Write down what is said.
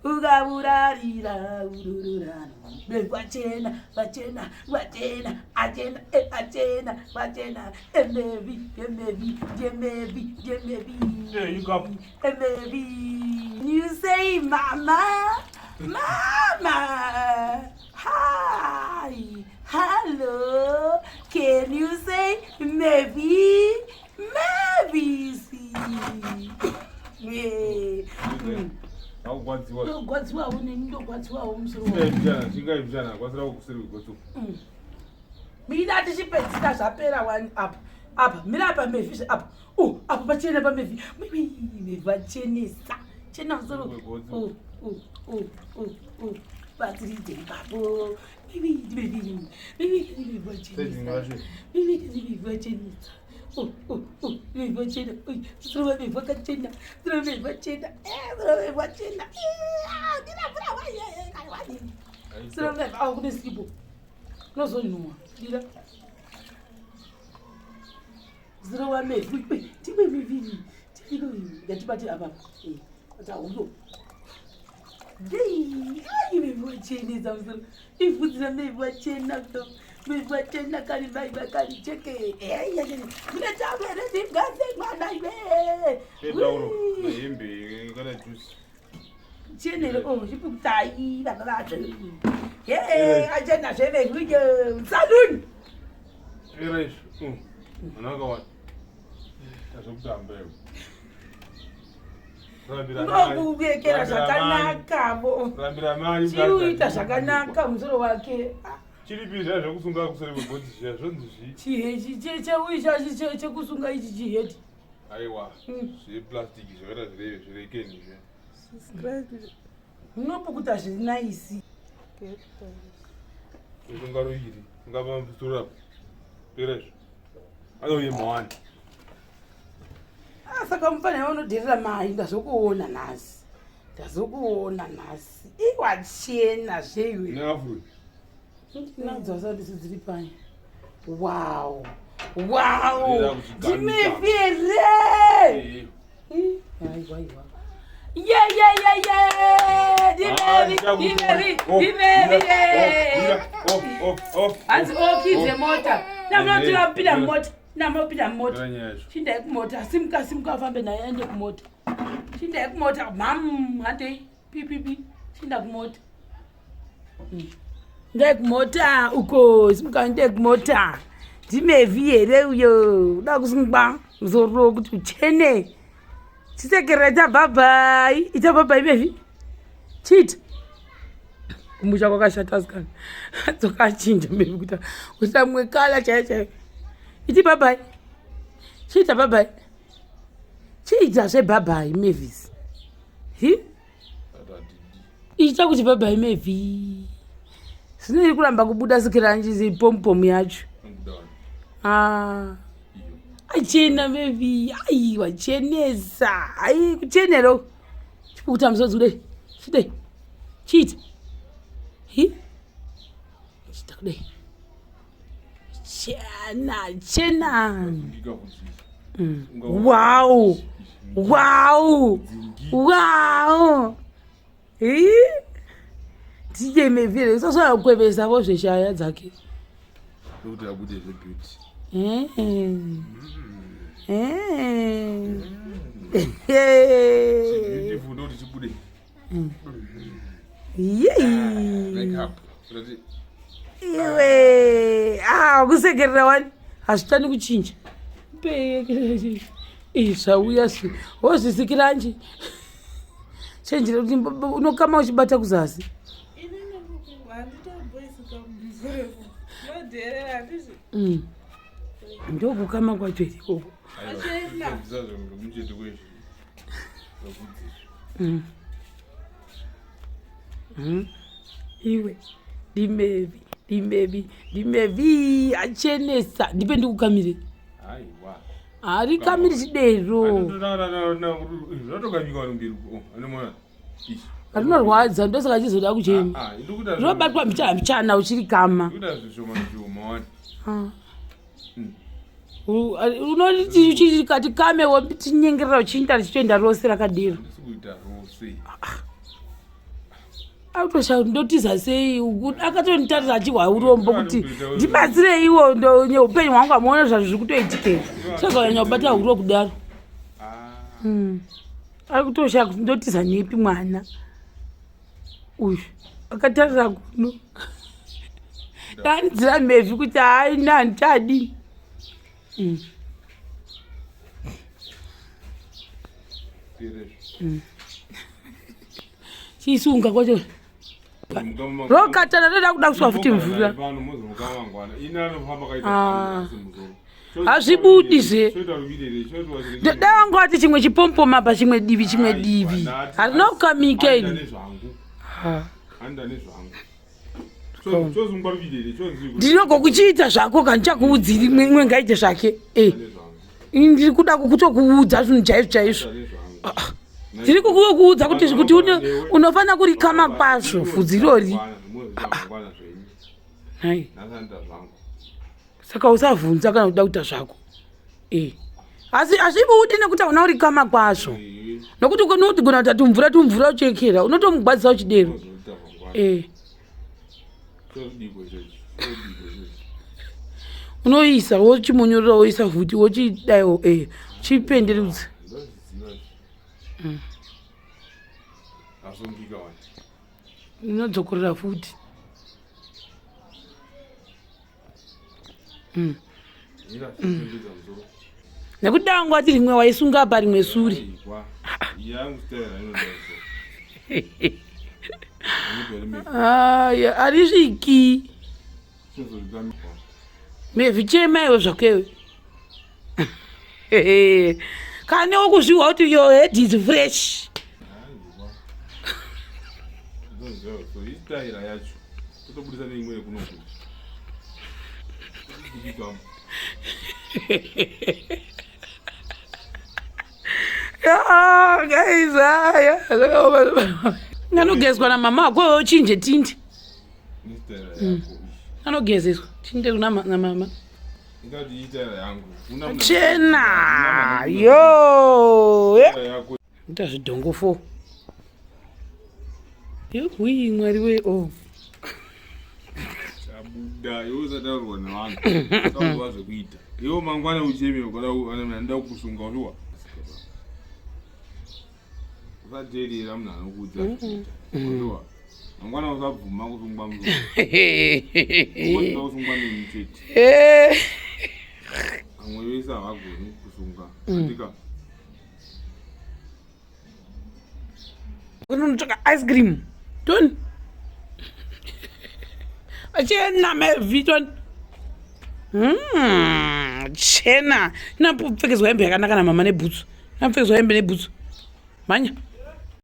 ukaurarira urururano vachena vachena vachena achena achena vachena emevi emevi emevi emevi emevi. You say mama, mama, hi, hello. Can you say maybe, maybe? See, yeah. Kwadziwa unendo kwadziwa umsoro. Singaibjana kwasira ukusiri goto. Mina tichipedzisa zvapera wani apa mira pa mevi apa. Apa pachena pa mevi. Mevi vachenesa. Chena msoro. Batirite papo. Mevi vachenesa. Mevi vachenesa. Vachena, trova vachena, trova vachena, trova vachena. Trova ao kunesipo. Nozonua. Dira. Trova mevi. Tipe mevi. Tipe yatibati apa. Ata ulo. Dei, ai mevi vachena zamzo. Ifuzira mevi vachena to. Vachena kali vai kali cheke. Mina tabere dimgaze mwana ibe. Pedro, na yembe ngala juice. Chenele chiputai bakalate. Ajena sheve nguye salon. Eres. Anaka wa. Azobdambe. Ngokubekela zvakanaka bo. Rambira mali. Chiuita zvakanaka muzoro wake. Chiripiza zvakusunga kusere kwegotisi zvonzizvi. Chihechi cheuisha chekusunga ichi chiheti. Aiwa. Zveplastiki zvakaita zvirekeni zve. Unopukuta zviri naisi. Ungaro iri. Ungava mvura. Perezvo. Anoye mawani. Saka mufanira unodherera mai ndazokuona nhasi. Ndazokuona nhasi. Iwachena zveiwe. Neafuri. Nadzo sabisi dziri panya. Wow. Wow. Dimevere. Aiwa. Yeah. Dimevi. Hanzi okidze mota. Namotira mota. Namopira mota. Chinda kumota. Simka afambe naye ende kumota. Chinda kumota. Mam, hande pipipi. Chinda kumota. Ndekumota uko simka ndekumota. Dimevi here uyo. Uda kusungba mzoro kuti uchene. Chisekereta babai. Ita babai mevi. Chit. Kumusha kwakashata sikana. Dzokachinja mevi kuti usamwe kala chaiye. Iti babai. Chita babai. Chita se babai mevis. Ichita kuti babai mevi. Siniri kuramba kubuda sikiranji zipompomu yacho. Achena mevi. Ai wachenesa. Ai kuchenero. Chipukuta mzodzude. Chite. Chita kudai. Chena. Wow. DJ mevile sasa kwebesa vo zveshaya dzake. Kuti abude zvebeauty. Beautiful not chibude. Make up. Iwe. Kusekerera wani. Hazvitani kuchinja. Zvauya si. Wozvisikiranje. Chenjera kuti unokama uchibata kuzasi. Ndokukama kwacho ikoko. Iwe dimevi achenesa ndipe ndikukamire. Aiwa. Ari kamire chidero. Zvatokamika ngeruko. Anomona. Rinorwadza ndosaka chizoda kuchema. Robatwa mchana uchiri kama. Unoti uchiri kati kamewo tinyengerera uchinda tichienda rose rakadira. Autosha ndotiza sei ukuthi akatonditarisa achihwa urombo kuti ndibatsire iwo ndo upenyu hwangu amuona zvanhu zviri kutoitikei sakanyanya kubata huro kudaro ari kutosha kuti ndotiza nepi mwana uyu akatarisa kuno danidzira mevhi kuti haina handitadi chisunga kwacho rokatana roda kuda kuswa futi mvura hazvibudi ze dai wangu wati chimwe chipompoma pa chimwe divi harinokamika ini ndinogokuchiita zvako kandichakuudziri mwe ngaite zvake ndiri kuda kutokuudza zvinhu chaizvo ndiri kukuudza kuti unofanira kurikama kwazvo vhudzi rori saka usavhunza kana kuda kuita zvako asi hazvibudi nekuti hauna kurikama kwazvo nokuti unotigona kuta tumvura uchekera unotomugwadzisa uchidero unoisa wochimonyorera woisa vhuti wochidaiwo chipenderudza inodzokorera futi nekuti dangu ati rimwe waisunga pa rimwe suri harisviki mevhichemaiwo zvakewe kanewo kuzvihwa kuti your head is fresh anogezwa namama ako uchinje tindi anogezeswa chinde namama chena yo ita zvidhongo 4 ui mwari we chabuda yosataurwa nevanhu taurwa zvekuita iwo mangwana uchemeukaanda kusunga uliwa usateerera munhu anokuudza uliwa mangwana usabvuma kusungwa muoa usungwa nemuchete amwe vese havagoni kusunga andika unotoka ice cream ton achena mevhiton chena napfekedzwa hembe yakanaka namama nebhutsu napfekedzwa hembe nebhutsu manya